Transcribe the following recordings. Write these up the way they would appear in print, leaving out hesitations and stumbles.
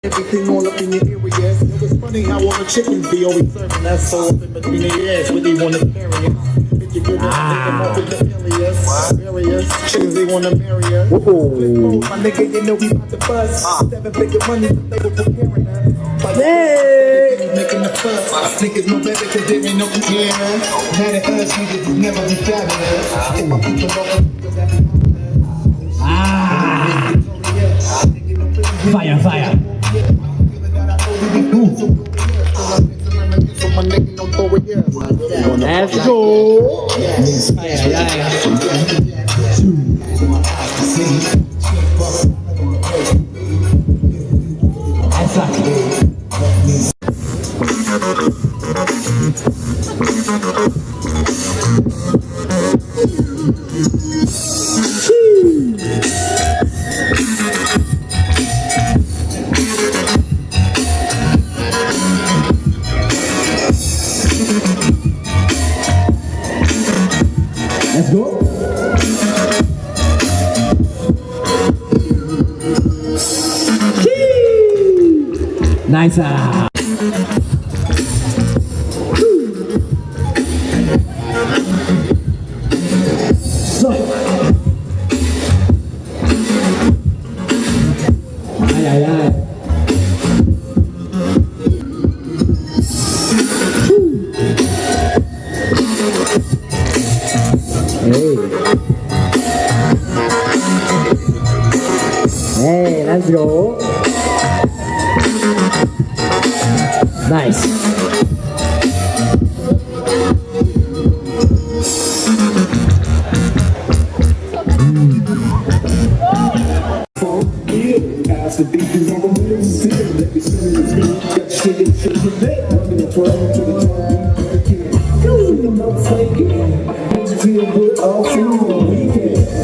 Everything all up in your areas. It was funny how all the chickens be always serving that soul in between their ears. What they want to carry it. If you good enough, they come up with the areas. Chickens, they want to marry us. My nigga, you know we about to bust. 7-figure money, but they were preparing us. Hey! Making the fuss. Niggas know better cause there ain't no care. Mad at us, niggas will never be fabulous. If my people know Fire, fire. Let's go. Let's go. Nice. So. Ay. Hey, let's go. Nice.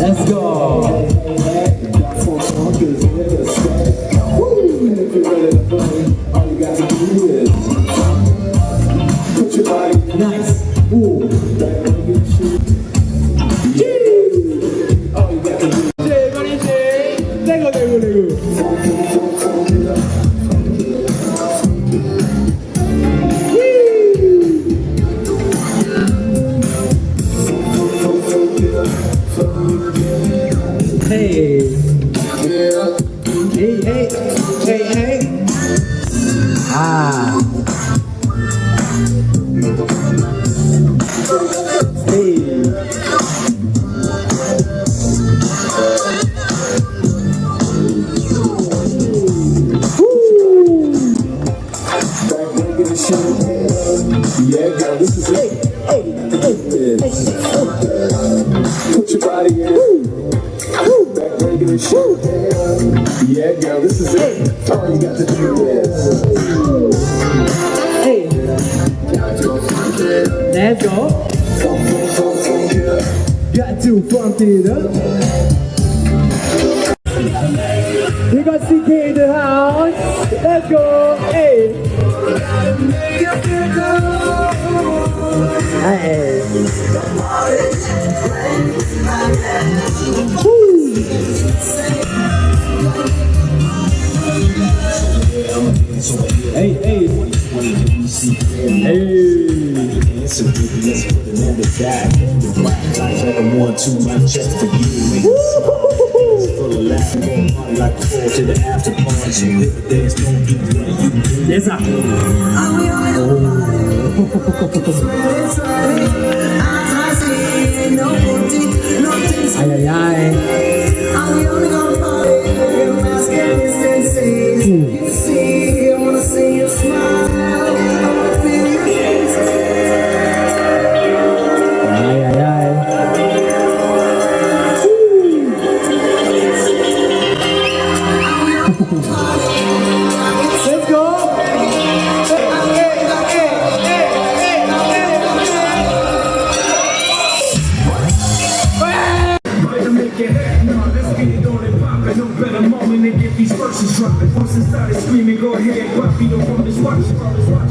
Let's go. Nice. Ooh. Hey. Ah. Hey. Yeah, girl, this is it. Put your body in. Back breaking the shit. Yeah, girl, this is it. All you got to do is. Hey. Let's go. Got to funk it up. We got CK in the house. Let's go. Hey. Hey. Hey. Yes, sir. Ay. Let's go. Voices started screaming, go ahead, Buffy, the one is watching.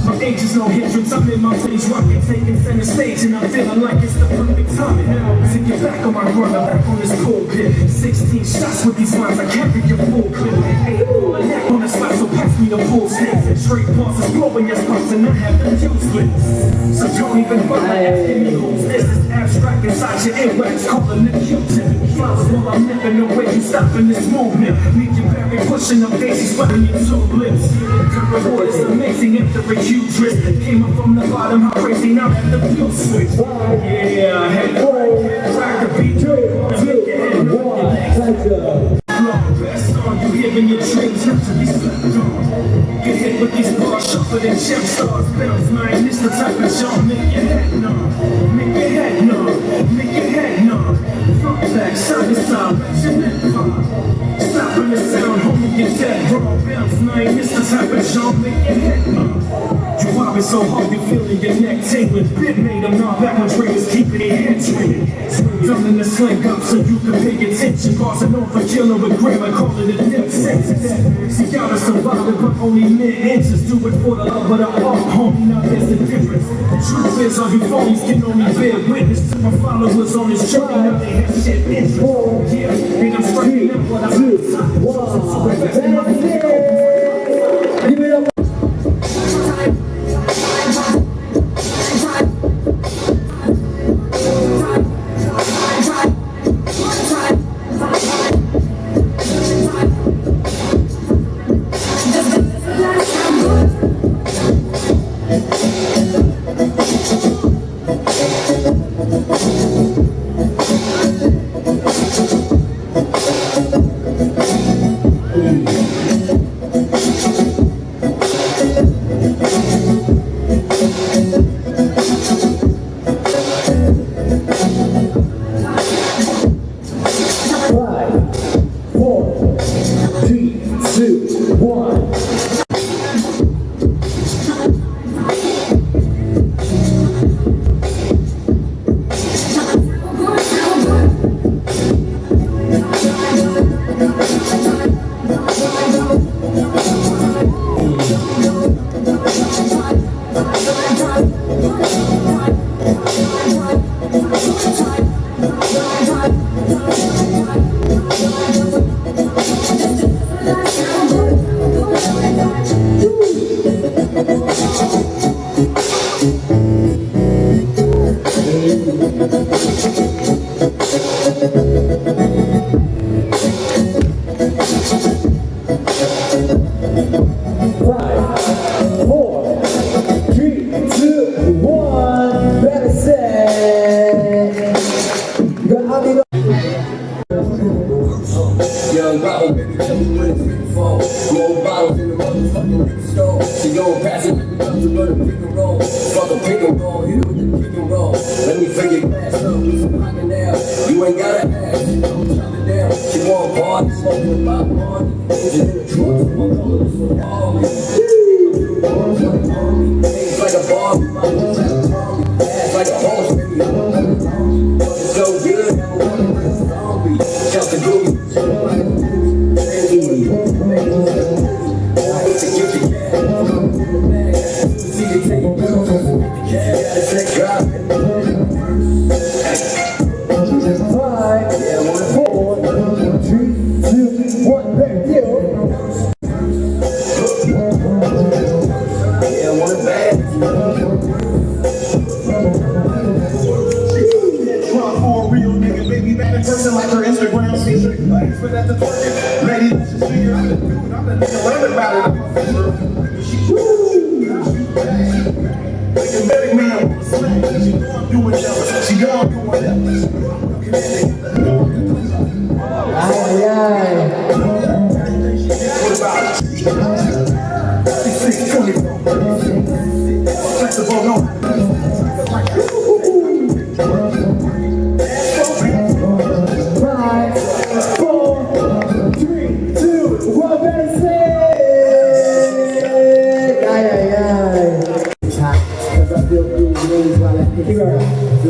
My age is no hindrance, I'm in my face, rocking, taking center stage, and I'm feeling like it's the perfect timing. Now, to get back on my run, I'm back on this cold pit. 16 shots with these lines, I can't read your full clip. 8 neck on the spot, so pass me the full snakes. Straight bosses blowing your spots and I have the kill splits. So don't even bother asking me who's this. Is abstract inside your earwax, calling it Q-tip. Flowers while I'm nipping away, you stopping this movement. Need your berry pushing up daisies, sweating your two lips. The reward is amazing after a huge risk. Came up from the bottom, how crazy now at the fuel switch. Yeah, I had to crack the beat, and make your head know your legs. Best song you hear in your dreams, not to be slept on. Get hit with these bars, sharper than gem stars. Bounce, man, this the type of show. Make your head numb, make your head numb, make your head numb. Front back, side to side, let your neck pop. Stopping the sound, homie, get dead wrong. Bounce, man, this the type of show. Make your head numb. You robbing so hard, you feeling your neck tingling. Bit made them not back when traders keeping their heads swinging. Done in the sling up so you can pay attention. Bars are known for killing with grammar, calling it death sentence. See, gotta survive it, but only mid-inches. Do it for the love of the art, homie, now there's a difference. The truth is, all you phonies can only bear witness to my followers on this journey. Now they have shit interest. Yeah, and I'm striking up what I'm doing. Give it up. Young bottle, baby, tell me when it's been fall. Gold bottles in the motherfucking liquor store. So yo, pass it, baby, comes about a pick and roll. Fuck a pick and roll, hit it with the pick and roll. Let me fill your glass up with some pocket now. You ain't gotta ask, you don't chop it down. She want party, smoking a pop party. Is it in the trunk? One color, this one all me. Things like a bar, my little trap zombie. Ass like a horse, baby, I'm a zombie. It's so good, I don't wanna bring a zombie. Just a groovy. Like her Instagram feed, but at the twerking, lady, let's just figure out the dude. I'm the nigga running about it. She can bet me I'm slang. She know I'm doing that. She know I'm doing that. What about it? 624. Flexible, no.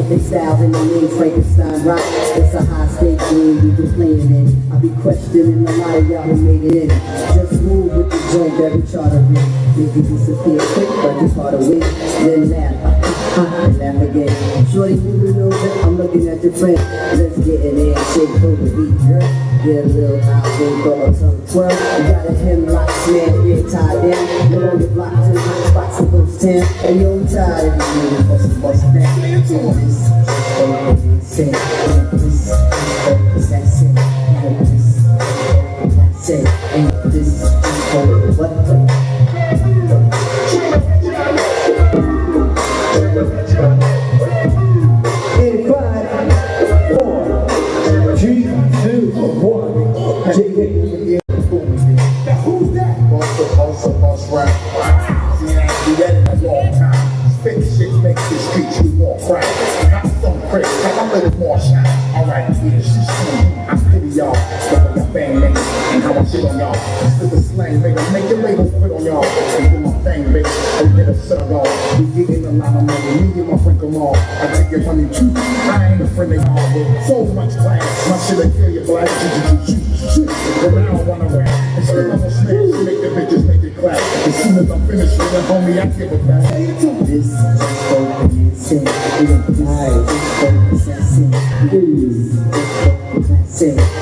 Big styles in the league, Frankenstein rock. It's a high stake game we been playing in. I be questioning a lot of y'all who made it in. Just move with the joint that we try to read. Make it disappear quick, but it's hard to win. Then laugh, and laugh again. Shorty, move it over, I'm looking at your friend. Let's get in there and shake over the beat, girl. Get a little out, then throw a tongue twirl. You got a hemlock snare, ear tied in. You on your block, 2 hot spots in those 10. And you're tired of me, bust that. This is say, this that's it. That's it. And this is what the. In 5, 4, 3, 2, 1. Now who's that? Boss rap. See, I do that in a long time. Spit shit makes the streets you walk right. Not some crazy, like I'm a little more shine. Alright, yeah, she's cool. I pity y'all, the way y'all bang names and how I shit on y'all. Spit the slang, make your label spit on y'all. And do my thing, bitch, and get a set of all. We get in the line of money, me and my friend come on. I take your money too, I ain't a friend of y'all. So much class, my shit'll kill your black. Shoot, but I don't wanna rap. And still I'm a snitch, make the bitches make it clap. As soon as I'm finished with it, homie, I give it back. This is spoken and said.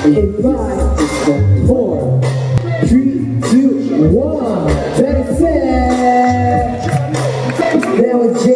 In 5, 4, 3, 2, 1. That is it. That was J.